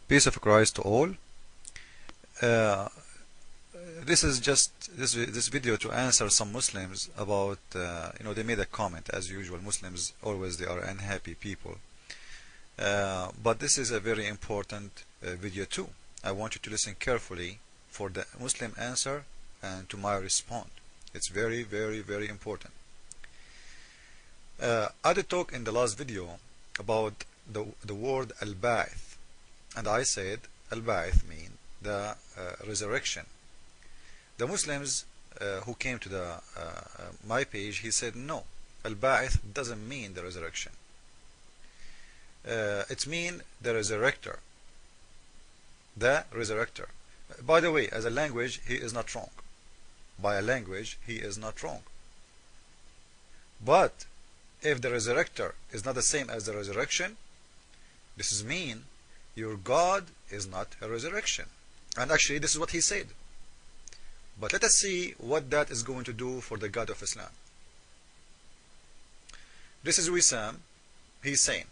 Peace of Christ to all. Uh, this is just this video to answer some Muslims about they made a comment. As usual, Muslims always, they are unhappy people, but this is a very important video too. I want you to listen carefully for the Muslim answer and to my response. It's very, very, very important. I did talk in the last video about the word al-ba'ith, and I said al-ba'ith mean the resurrection. The Muslims who came to the my page, he said no, al-ba'ith doesn't mean the resurrection. It means the resurrector. The resurrector. By the way, as a language, he is not wrong. By a language, he is not wrong. But if the resurrector is not the same as the resurrection, this is mean your God is not a resurrection. And actually, this is what he said. But let us see what that is going to do for the God of Islam. This is Wissam. He's saying,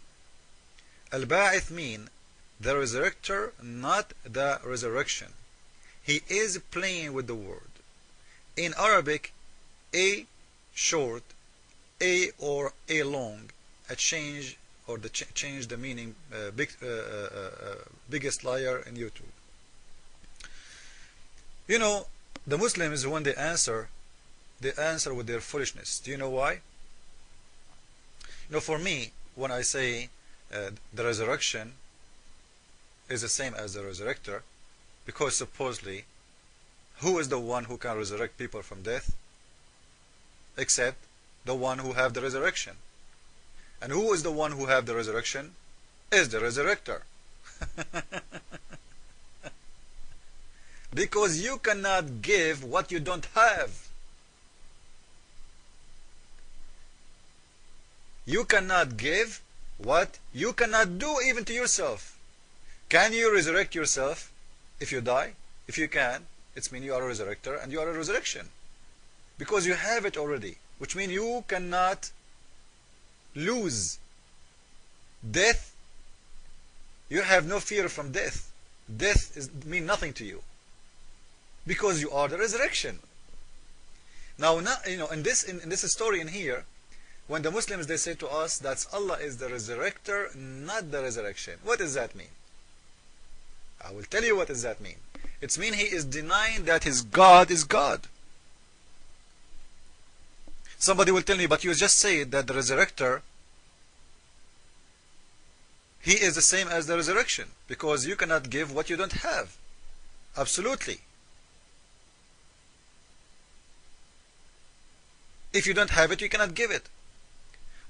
Al-Ba'ith mean the resurrector, not the resurrection. He is playing with the word. In Arabic, a short, a or a long, a change or change the meaning. Biggest liar in YouTube. You know, the Muslims, when they answer with their foolishness. Do you know why? You know, for me, when I say the resurrection is the same as the resurrector, because supposedly, who is the one who can resurrect people from death? Except the one who have the resurrection. And who is the one who have the resurrection? Is the resurrector. Because you cannot give what you don't have. You cannot give what you cannot do even to yourself. Can you resurrect yourself if you die? If you can, it means you are a resurrector and you are a resurrection. Because you have it already. Which means you cannot lose. Death, you have no fear from death. Death means nothing to you. Because you are the resurrection. Now, in this story in here, when the Muslims, they say to us that Allah is the resurrector, not the resurrection. What does that mean? I will tell you what does that mean. It means he is denying that his God is God. Somebody will tell me, but you just said that the resurrector, he is the same as the resurrection, because you cannot give what you don't have. Absolutely. If you don't have it, you cannot give it.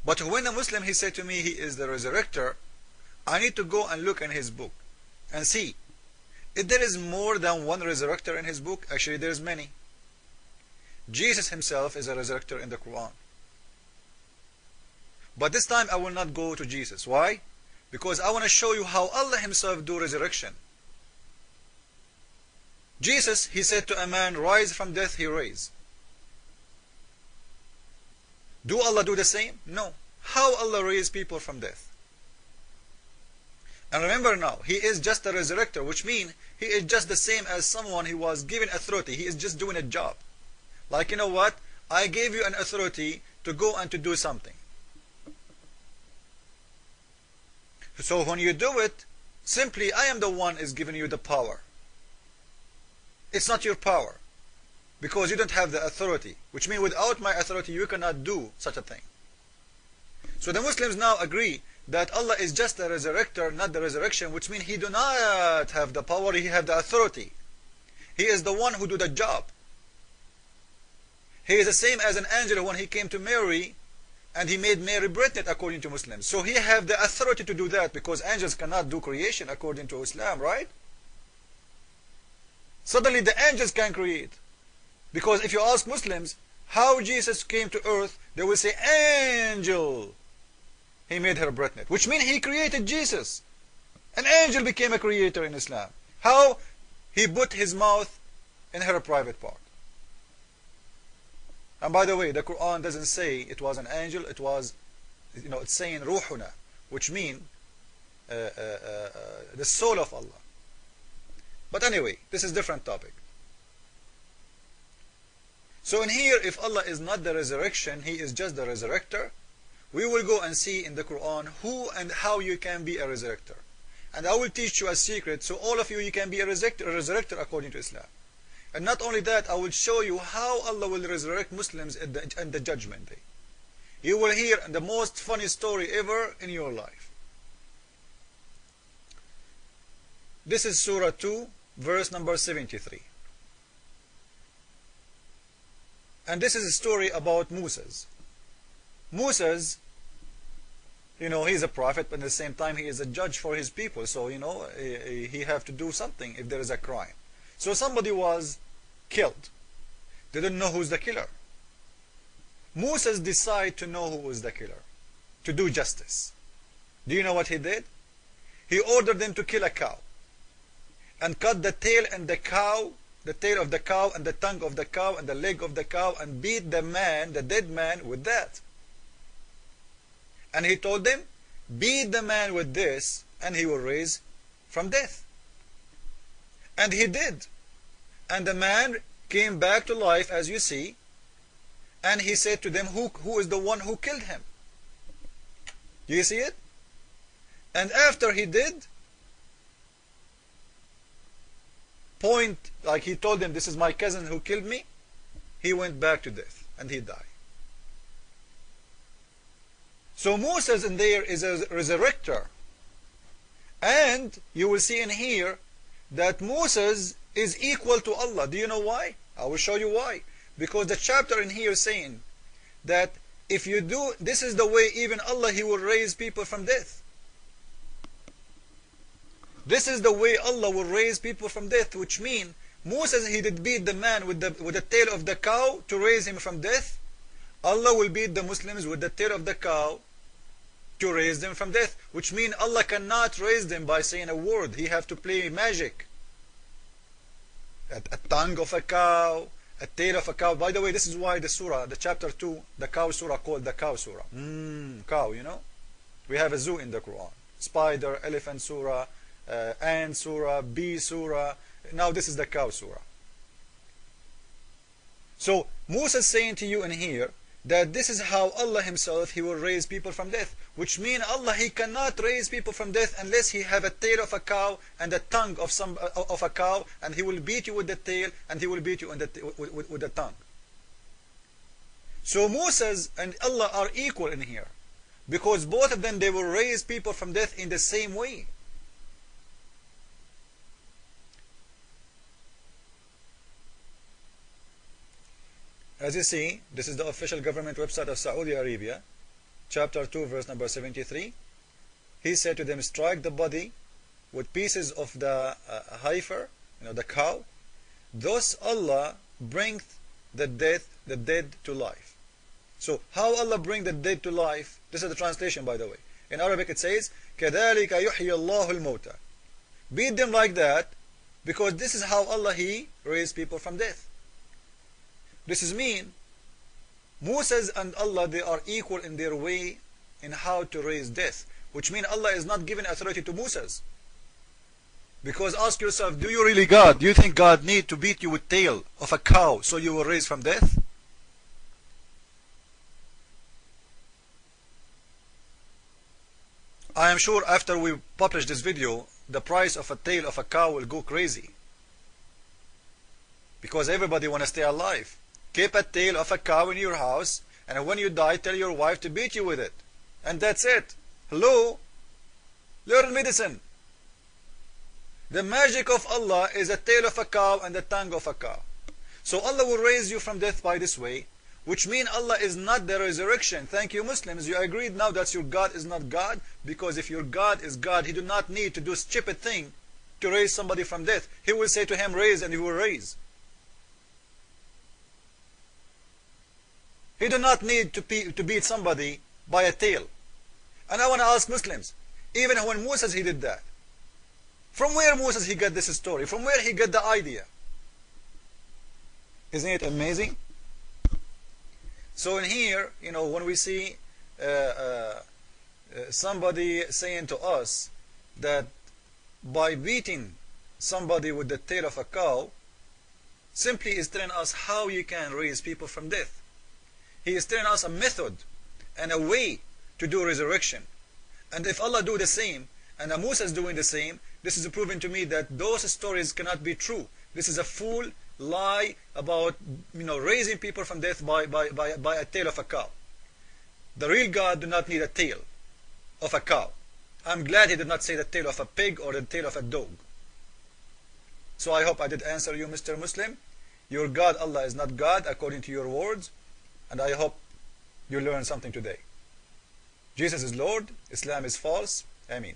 But when a Muslim, he said to me, he is the resurrector, I need to go and look in his book and see if there is more than one resurrector in his book. Actually, there is many. Jesus himself is a resurrector in the Quran. But this time I will not go to Jesus. Why? Because I want to show you how Allah himself do resurrection. Jesus, he said to a man, rise from death, he raised. Do Allah do the same? No. How Allah raise people from death? And remember now, he is just a resurrector, which means he is just the same as someone who was given authority. He is just doing a job. Like, you know what? I gave you an authority to go and to do something. So when you do it, simply I am the one is giving you the power. It's not your power. Because you don't have the authority. Which means without my authority you cannot do such a thing. So the Muslims now agree that Allah is just a resurrector, not the resurrection, which means he do not have the power, he have the authority. He is the one who do the job. He is the same as an angel when he came to Mary and he made Mary pregnant according to Muslims. So he have the authority to do that because angels cannot do creation according to Islam, right? Suddenly the angels can create. Because if you ask Muslims how Jesus came to earth, they will say angel. He made her pregnant, which means he created Jesus. An angel became a creator in Islam. How? He put his mouth in her private part. And by the way, the Quran doesn't say it was an angel, it was, it's saying ruhuna, which means the soul of Allah. But anyway, this is a different topic. So in here, if Allah is not the resurrection, He is just the resurrector, we will go and see in the Quran who and how you can be a resurrector. And I will teach you a secret, so all of you, you can be a resurrector according to Islam. And not only that, I will show you how Allah will resurrect Muslims at the judgment day. You will hear the most funny story ever in your life. This is Surah 2, verse number 73. And this is a story about Moses. Moses, you know, he's a prophet, but at the same time he is a judge for his people. So, you know, he have to do something if there is a crime. So somebody was killed. They didn't know who's the killer. Moses decided to know who was the killer, to do justice. Do you know what he did? He ordered them to kill a cow and cut the tail and the cow, the tail of the cow and the tongue of the cow and the leg of the cow, and beat the man, the dead man, with that. And he told them, beat the man with this and he will raise from death. And he did. And the man came back to life, as you see, and he said to them, who is the one who killed him? Do you see it? And after he did, like he told them, this is my cousin who killed me, he went back to death and he died. So Moses in there is a resurrector. And you will see in here that Moses is equal to Allah. Do you know why? I will show you why. Because the chapter in here is saying that if you do, this is the way even Allah, He will raise people from death. This is the way Allah will raise people from death, which means Moses, he did beat the man with the tail of the cow to raise him from death. Allah will beat the Muslims with the tail of the cow to raise them from death, which means Allah cannot raise them by saying a word. He have to play magic. A tongue of a cow, a tail of a cow. By the way, this is why the surah, the chapter 2, the cow surah, called the cow surah. Cow, you know. We have a zoo in the Quran. Spider, elephant surah, ant surah, bee surah. Now this is the cow surah. So Moses saying to you in here that this is how Allah Himself, He will raise people from death, which means Allah, He cannot raise people from death unless He have a tail of a cow and a tongue of a cow, and He will beat you with the tail and He will beat you with the tongue. So Moses and Allah are equal in here, because both of them, they will raise people from death in the same way. As you see, this is the official government website of Saudi Arabia, chapter 2, verse number 73. He said to them, strike the body with pieces of the heifer, you know, the cow. Thus Allah bringeth the dead to life. So how Allah bring the dead to life? This is the translation, by the way. In Arabic it says, كَذَلِكَ يُحْيِي اللَّهُ الْمَوْتَى. Beat them like that, because this is how Allah, He raised people from death. This is mean Moses and Allah, they are equal in their way in how to raise death, which means Allah is not giving authority to Moses. Because ask yourself, do you really God? Do you think God need to beat you with tail of a cow so you will raise from death? I am sure after we publish this video, the price of a tail of a cow will go crazy. Because everybody want to stay alive. Keep a tail of a cow in your house, and when you die, tell your wife to beat you with it. And that's it. Hello? Learn medicine. The magic of Allah is a tail of a cow and the tongue of a cow. So Allah will raise you from death by this way, which means Allah is not the resurrection. Thank you, Muslims. You agreed now that your God is not God, because if your God is God, He do not need to do a stupid thing to raise somebody from death. He will say to him, raise, and He will raise. He do not need to beat somebody by a tail. And I want to ask Muslims, even when Moses, he did that, from where Moses he got this story? From where he got the idea? Isn't it amazing? So in here, you know, when we see somebody saying to us that by beating somebody with the tail of a cow simply is telling us how you can raise people from death. He is telling us a method and a way to do resurrection. And if Allah do the same, and Musa is doing the same, this is proving to me that those stories cannot be true. This is a full lie about raising people from death by a tail of a cow. The real God do not need a tail of a cow. I'm glad he did not say the tail of a pig or the tail of a dog. So I hope I did answer you, Mr. Muslim. Your God, Allah, is not God according to your words, and I hope you learned something today. Jesus is Lord, Islam is false. Ameen.